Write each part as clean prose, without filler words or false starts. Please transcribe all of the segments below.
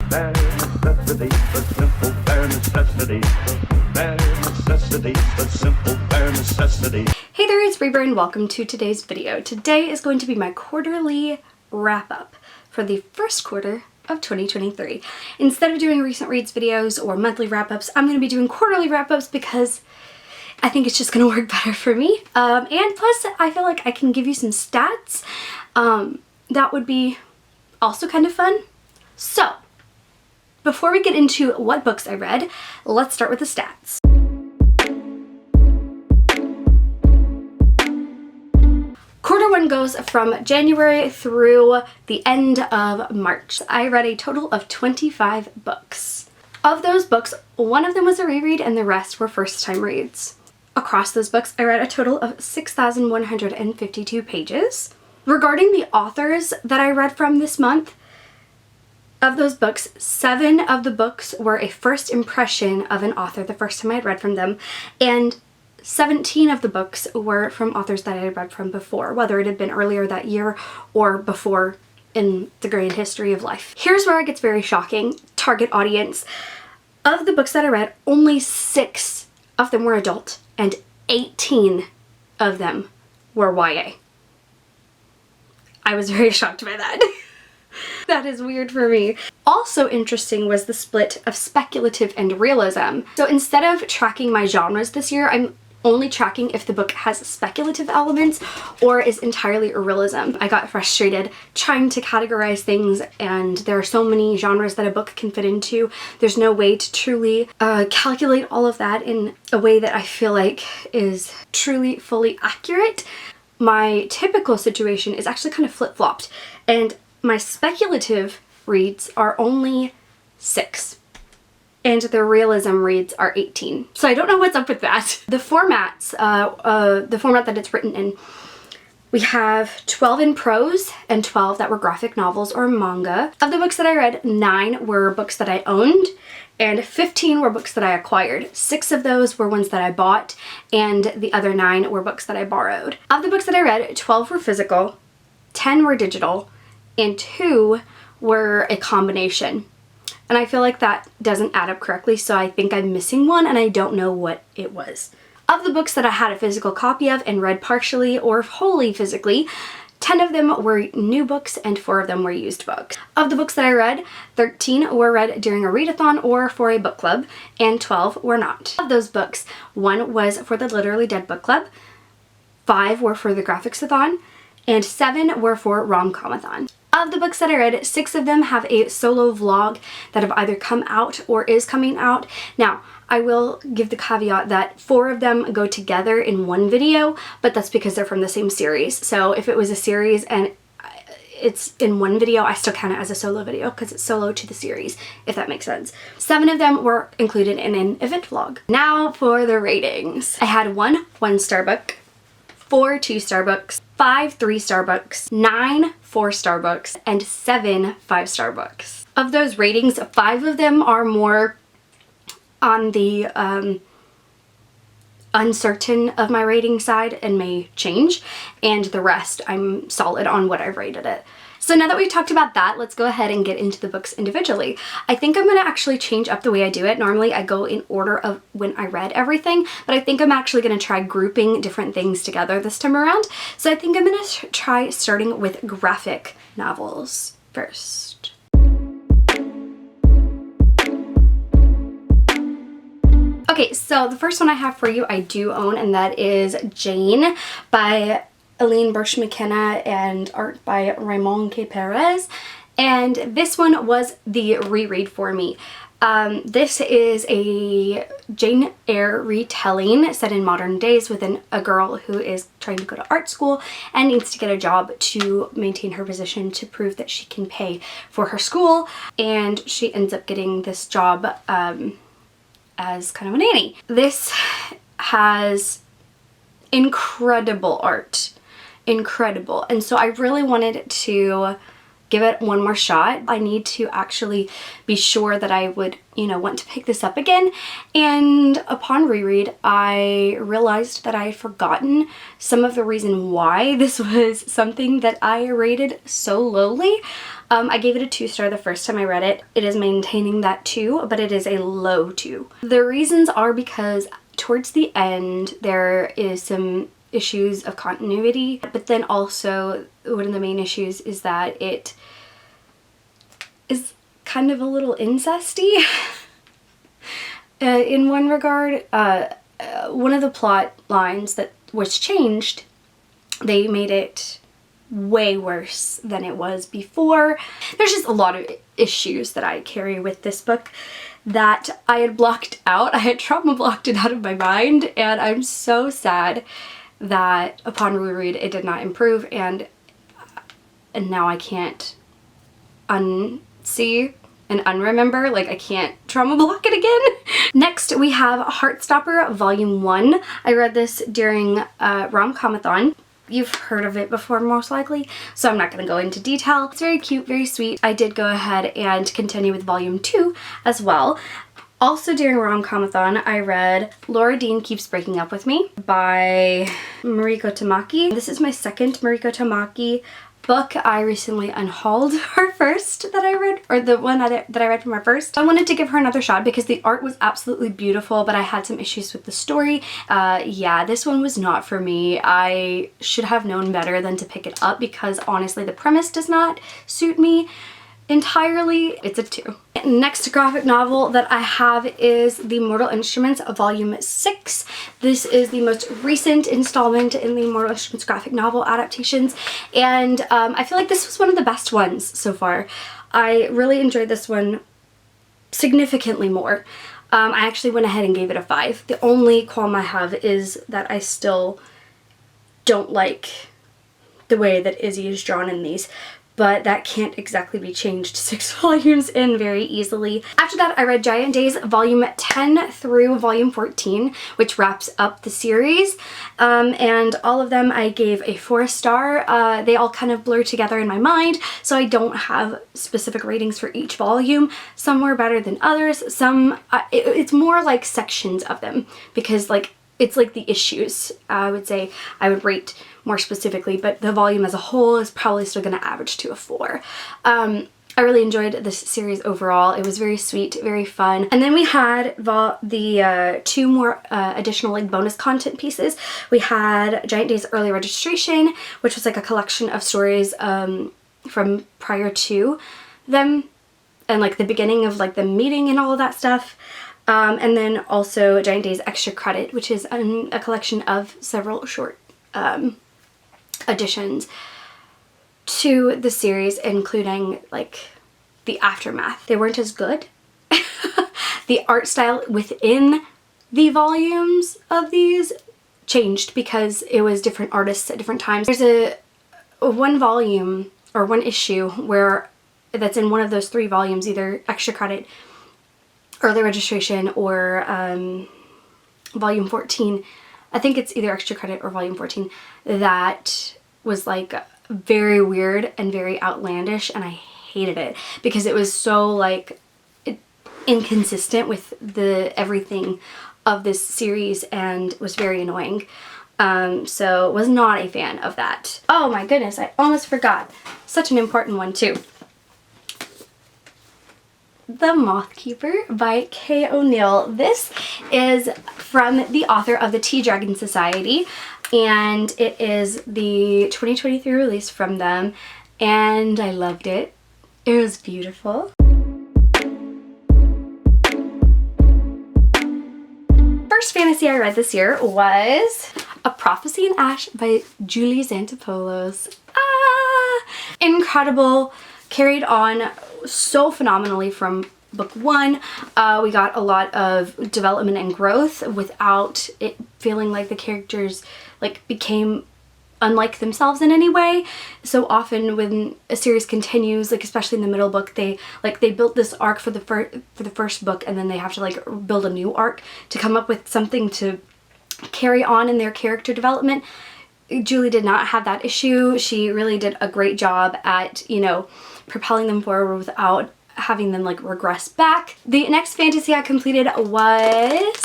Bare necessity, but simple bare necessity. Bare necessity, but simple bare necessity. Hey there, it's Reaver and welcome to today's video. Today is going to be my quarterly wrap-up for the first quarter of 2023. Instead of doing recent reads videos or monthly wrap-ups, I'm going to be doing quarterly wrap-ups because I think it's just going to work better for me. And plus, I feel like I can give you some stats. That would be also kind of fun. So, before we get into what books I read, let's start with the stats. Quarter one goes from January through the end of March. I read a total of 25 books. Of those books, one of them was a reread and the rest were first-time reads. Across those books, I read a total of 6,152 pages. Regarding the authors that I read from this month, of those books, 7 of the books were a first impression of an author the first time I had read from them, and 17 of the books were from authors that I had read from before, whether it had been earlier that year or before in the grand history of life. Here's where it gets very shocking. Target audience. Of the books that I read, only 6 of them were adult and 18 of them were YA. I was very shocked by that. That is weird for me. Also interesting was the split of speculative and realism. So instead of tracking my genres this year, I'm only tracking if the book has speculative elements or is entirely realism. I got frustrated trying to categorize things, and there are so many genres that a book can fit into. There's no way to truly calculate all of that in a way that I feel like is truly fully accurate. My typical situation is actually kind of flip-flopped, and my speculative reads are only 6. And the realism reads are 18. So I don't know what's up with that. The formats, the format that it's written in, we have 12 in prose and 12 that were graphic novels or manga. Of the books that I read, 9 were books that I owned and 15 were books that I acquired. 6 of those were ones that I bought and the other 9 were books that I borrowed. Of the books that I read, 12 were physical, 10 were digital, and 2 were a combination. And I feel like that doesn't add up correctly, so I think I'm missing one and I don't know what it was. Of the books that I had a physical copy of and read partially or wholly physically, 10 of them were new books and 4 of them were used books. Of the books that I read, 13 were read during a readathon or for a book club, and 12 were not. Of those books, 1 was for the Literally Dead book club, 5 were for the graphics-a-thon, and 7 were for rom-com-a-thon. Of the books that I read, 6 of them have a solo vlog that have either come out or is coming out. Now, I will give the caveat that 4 of them go together in one video, but that's because they're from the same series. So if it was a series and it's in one video, I still count it as a solo video because it's solo to the series, if that makes sense. 7 of them were included in an event vlog. Now for the ratings. I had 1 1-star book, 4 2-star books, 5 3-star books, 9 4-star books, and 7 5-star books. Of those ratings, 5 of them are more on the uncertain of my rating side and may change, and the rest I'm solid on what I've rated it. So now that we've talked about that, let's go ahead and get into the books individually. I think I'm going to actually change up the way I do it. Normally I go in order of when I read everything, but I think I'm actually going to try grouping different things together this time around. So I think I'm going to try starting with graphic novels first. Okay, so the first one I have for you I do own, and that is Jane by Aline Burch McKenna and art by Raymond K. Perez. And this one was the reread for me. This is a Jane Eyre retelling set in modern days with a girl who is trying to go to art school and needs to get a job to maintain her position to prove that she can pay for her school. And she ends up getting this job as kind of a nanny. This has incredible art. Incredible. And so I really wanted to give it one more shot. I need to actually be sure that I would, want to pick this up again. And upon reread, I realized that I had forgotten some of the reason why this was something that I rated so lowly. I gave it a 2-star the first time I read it. It is maintaining that 2, but it is a low 2. The reasons are because towards the end, there is some issues of continuity, but then also one of the main issues is that it is kind of a little incesty in one regard. One of the plot lines that was changed, they made it way worse than it was before. There's just a lot of issues that I carry with this book that I had blocked out. I had trauma blocked it out of my mind, and I'm so sad that upon reread it did not improve, and now I can't unsee and unremember, like I can't trauma block it again. Next we have Heartstopper Volume 1. I read this during Rom-Comathon. You've heard of it before most likely, so I'm not going to go into detail. It's very cute, very sweet. I did go ahead and continue with Volume 2 as well. Also during Rom-Comathon, I read Laura Dean Keeps Breaking Up With Me by Mariko Tamaki. This is my second Mariko Tamaki book. I recently unhauled her first that I read, or the one that I read from her first. I wanted to give her another shot because the art was absolutely beautiful, but I had some issues with the story. Yeah, this one was not for me. I should have known better than to pick it up because honestly the premise does not suit me entirely. It's a 2. Next graphic novel that I have is The Mortal Instruments Volume 6. This is the most recent installment in the Mortal Instruments graphic novel adaptations, and I feel like this was one of the best ones so far. I really enjoyed this one significantly more. I actually went ahead and gave it a 5. The only qualm I have is that I still don't like the way that Izzy is drawn in these, but that can't exactly be changed 6 volumes in very easily. After that, I read Giant Days Volume 10 through Volume 14, which wraps up the series, and all of them I gave a 4-star. They all kind of blur together in my mind, so I don't have specific ratings for each volume. Some were better than others. Some, it's more like sections of them, because it's like the issues. I would say I would rate more specifically, but the volume as a whole is probably still going to average to a 4. I really enjoyed this series overall. It was very sweet, very fun. And then we had the 2 more additional bonus content pieces. We had Giant Days Early Registration, which was like a collection of stories from prior to them and like the beginning of like the meeting and all of that stuff. And then also Giant Days Extra Credit, which is a collection of several short additions to the series, including like the aftermath. They weren't as good. The art style within the volumes of these changed because it was different artists at different times. There's one volume or one issue where that's in one of those 3 volumes, either Extra Credit, Early Registration, or Volume 14. I think it's either Extra Credit or Volume 14, that was like very weird and very outlandish, and I hated it because it was so like inconsistent with everything of this series and was very annoying. So was not a fan of that. Oh my goodness, I almost forgot. Such an important one too. The Moth Keeper by Kay O'Neill. This is from the author of the Tea Dragon Society, and it is the 2023 release from them, and I loved it. It was beautiful. First fantasy I read this year was A Prophecy in Ash by Julie Xantopoulos. Incredible. Carried on so phenomenally from book 1. We got a lot of development and growth without it feeling like the characters like became unlike themselves in any way. So often when a series continues, like especially in the middle book, they built this arc for the first book, and then they have to like build a new arc to come up with something to carry on in their character development. Julie did not have that issue. She really did a great job at, propelling them forward without having them like regress back. The next fantasy I completed was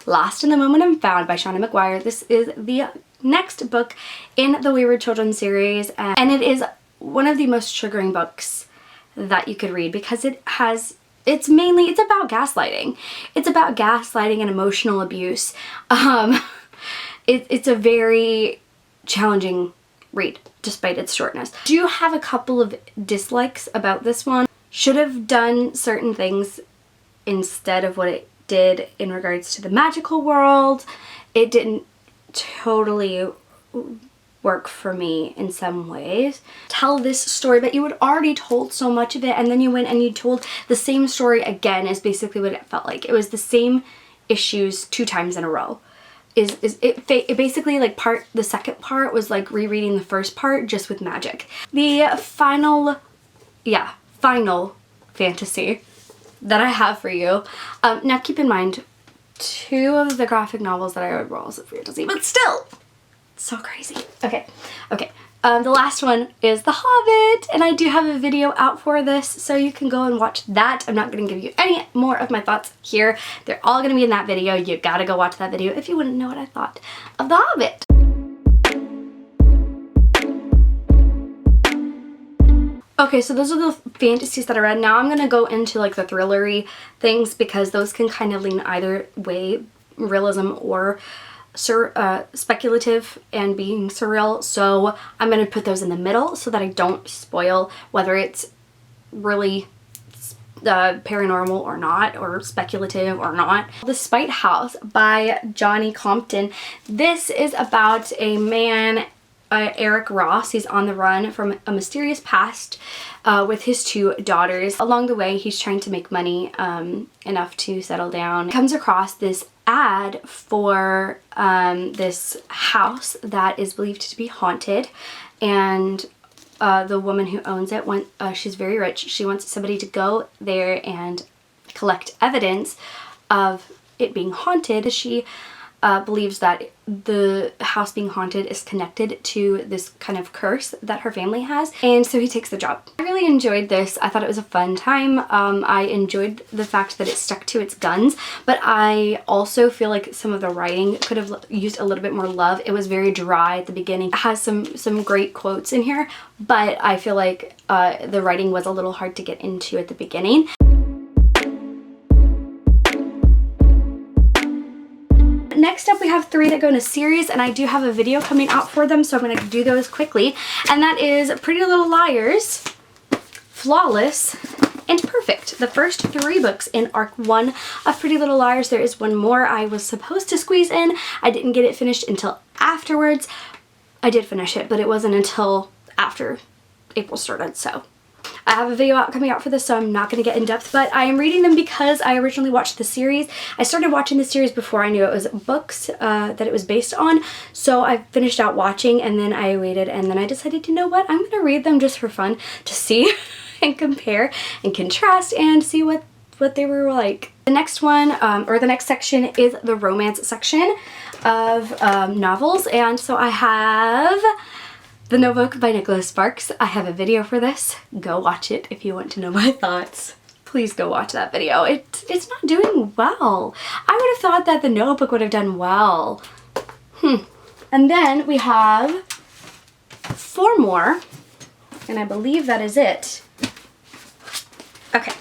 Lost in the Moment and Found by Shauna McGuire. This is the next book in the Wayward Children series, and it is one of the most triggering books that you could read because it's about gaslighting. It's about gaslighting and emotional abuse. It's a very challenging read despite its shortness. Do you have a couple of dislikes about this one? Should have done certain things instead of what it did in regards to the magical world. It didn't totally work for me in some ways. Tell this story, but you had already told so much of it, and then you went and you told the same story again is basically what it felt like. It was the same issues 2 times in a row. It basically like the second part was like rereading the first part just with magic. The final fantasy that I have for you. Now keep in mind, 2 of the graphic novels that I read were also fantasy, but still, so crazy. Okay. The last one is The Hobbit, and I do have a video out for this, so you can go and watch that. I'm not going to give you any more of my thoughts here. They're all going to be in that video. You gotta go watch that video if you want to know what I thought of The Hobbit. Okay, so those are the fantasies that I read. Now I'm going to go into like the thrillery things because those can kind of lean either way, realism or speculative and being surreal. So I'm going to put those in the middle so that I don't spoil whether it's really paranormal or not, or speculative or not. The Spite House by Johnny Compton. This is about a man, Eric Ross. He's on the run from a mysterious past with his 2 daughters. Along the way, he's trying to make money enough to settle down. He comes across this ad for this house that is believed to be haunted, and the woman who owns it, she's very rich. She wants somebody to go there and collect evidence of it being haunted. She believes that the house being haunted is connected to this kind of curse that her family has, and so he takes the job. I really enjoyed this. I thought it was a fun time. I enjoyed the fact that it stuck to its guns, but I also feel like some of the writing could have used a little bit more love. It was very dry at the beginning. It has some great quotes in here, but I feel like the writing was a little hard to get into at the beginning. Next up, we have 3 that go in a series, and I do have a video coming out for them, so I'm going to do those quickly. And that is Pretty Little Liars, Flawless, and Perfect. The first 3 books in arc 1 of Pretty Little Liars. There is one more I was supposed to squeeze in. I didn't get it finished until afterwards. I did finish it, but it wasn't until after April started, so I have a video coming out for this, so I'm not going to get in depth, but I am reading them because I originally watched the series. I started watching the series before I knew it was books that it was based on, so I finished out watching, and then I waited, and then I decided, you know what, I'm going to read them just for fun to see and compare and contrast and see what they were like. The next one, or the next section, is the romance section of novels, and so I have The Notebook by Nicholas Sparks. I have a video for this. Go watch it if you want to know my thoughts. Please go watch that video. It's not doing well. I would have thought that The Notebook would have done well. And then we have 4 more, and I believe that is it. Okay.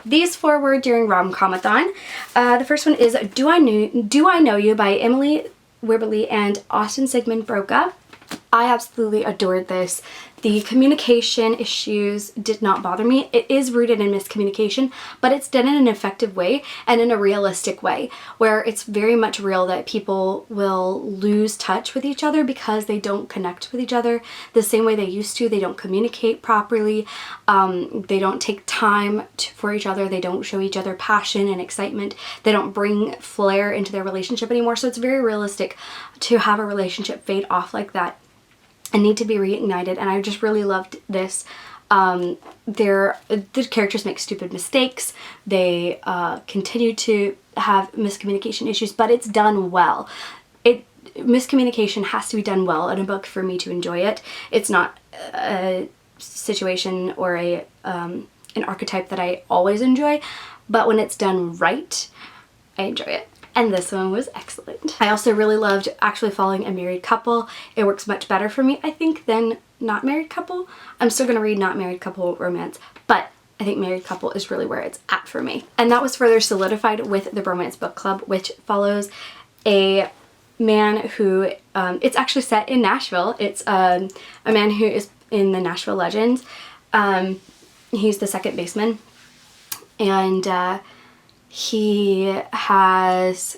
These 4 were during Rom-Comathon. The first one is Do I Know You by Emily Wibberley and Austin Sigmund Broca. I absolutely adored this. The communication issues did not bother me. It is rooted in miscommunication, but it's done in an effective way and in a realistic way, where it's very much real that people will lose touch with each other because they don't connect with each other the same way they used to. They don't communicate properly. They don't take time for each other. They don't show each other passion and excitement. They don't bring flair into their relationship anymore. So it's very realistic to have a relationship fade off like that and need to be reignited, and I just really loved this. The characters make stupid mistakes. They continue to have miscommunication issues, but it's done well. Miscommunication has to be done well in a book for me to enjoy it. It's not situation or an archetype that I always enjoy, but when it's done right, I enjoy it. And this one was excellent. I also really loved actually following a married couple. It works much better for me, I think, than not married couple. I'm still gonna read not married couple romance, but I think married couple is really where it's at for me. And that was further solidified with the Bromance Book Club, which follows a man who, it's actually set in Nashville. It's a man who is in the Nashville Legends. He's the second baseman, and he has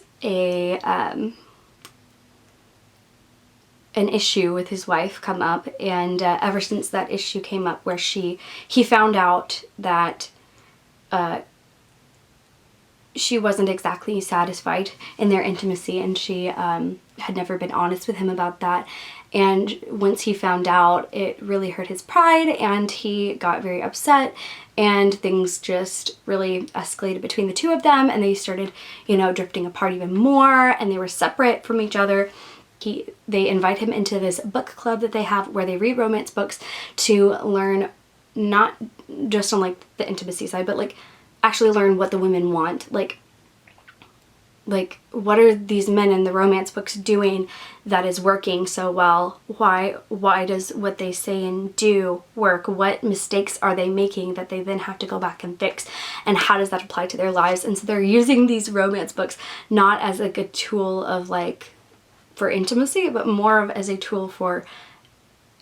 an issue with his wife come up, and ever since that issue came up where he found out that she wasn't exactly satisfied in their intimacy, and she had never been honest with him about that. And once he found out, it really hurt his pride, and he got very upset, and things just really escalated between the two of them, and they started, you know, drifting apart even more, and they were separate from each other. They invite him into this book club that they have where they read romance books to learn, not just on like the intimacy side, but like actually learn what the women want. Like what are these men in the romance books doing that is working so well? Why does what they say and do work? What mistakes are they making that they then have to go back and fix? And how does that apply to their lives? And so they're using these romance books not as like a tool of like for intimacy, but more of as a tool for,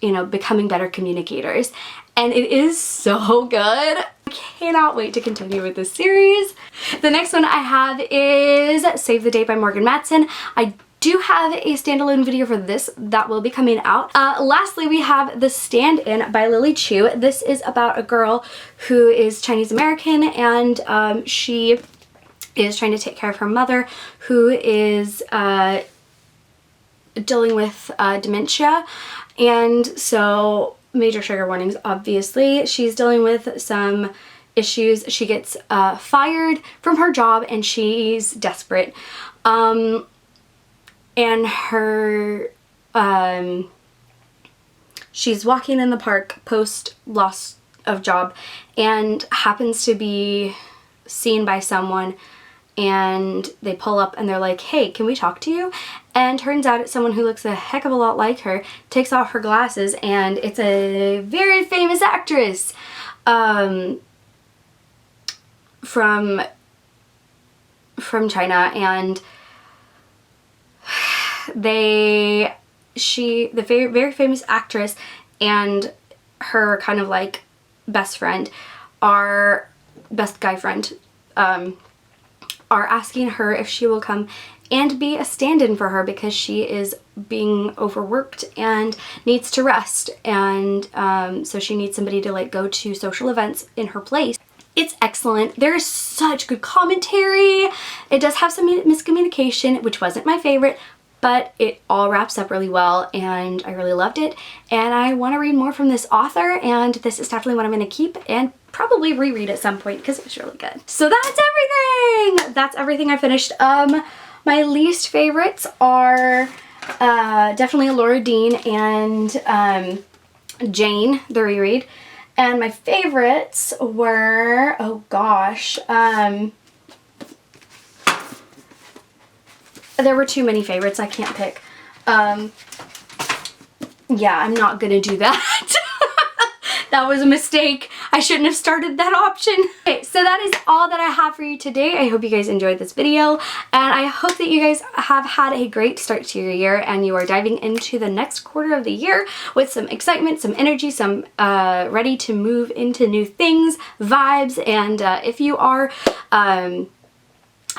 you know, becoming better communicators. And it is so good. I cannot wait to continue with this series. The next one I have is Save the Day by Morgan Matson. I do have a standalone video for this that will be coming out. Lastly, we have The Stand-In by Lily Chu. This is about a girl who is Chinese American, and she is trying to take care of her mother, who is dealing with dementia. And so, major trigger warnings, obviously. She's dealing with some issues. She gets fired from her job, and she's desperate. And she's walking in the park post loss of job, and happens to be seen by someone, and they pull up and they're like, hey, can we talk to you? And turns out it's someone who looks a heck of a lot like her, takes off her glasses, and it's a very famous actress from China. And the very famous actress and her kind of like best friend, best guy friend, are asking her if she will come and be a stand-in for her because she is being overworked and needs to rest, and so she needs somebody to like go to social events in her place. It's excellent. There's such good commentary. It does have some miscommunication, which wasn't my favorite, but it all wraps up really well, and I really loved it, and I want to read more from this author, and this is definitely what I'm going to keep and probably reread at some point because it was really good. So that's everything! That's everything I finished. My least favorites are definitely Laura Dean and Jane, the reread. And my favorites were, oh gosh, there were too many favorites, I can't pick. Yeah, I'm not gonna do that. That was a mistake. I shouldn't have started that option. Okay, so that is all that I have for you today. I hope you guys enjoyed this video, and I hope that you guys have had a great start to your year, and you are diving into the next quarter of the year with some excitement, some energy, some ready to move into new things, vibes, and if you are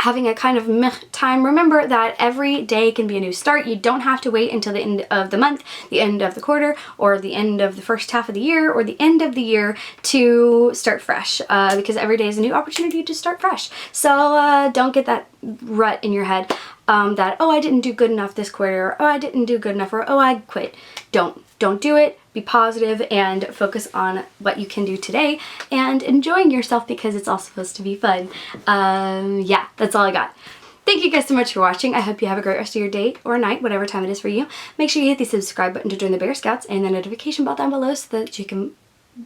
having a kind of meh time, remember that every day can be a new start. You don't have to wait until the end of the month, the end of the quarter, or the end of the first half of the year, or the end of the year to start fresh, because every day is a new opportunity to start fresh. So don't get that rut in your head that, oh, I didn't do good enough this quarter, or oh, I didn't do good enough, or oh, I quit. Don't do it. Be positive and focus on what you can do today and enjoying yourself, because it's all supposed to be fun. Yeah, that's all I got. Thank you guys so much for watching. I hope you have a great rest of your day or night, whatever time it is for you. Make sure you hit the subscribe button to join the Bear Scouts and the notification bell down below so that you can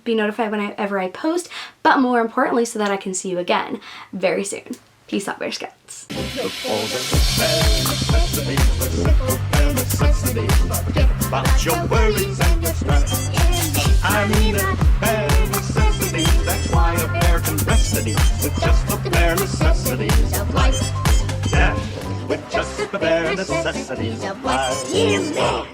be notified whenever I post, but more importantly so that I can see you again very soon. Peace out, Bear Scouts. About your worries and your stress. I mean a bare necessity. That's why a bear can rest at ease with just the bare necessities of life. Yeah, with just the bare necessities of life.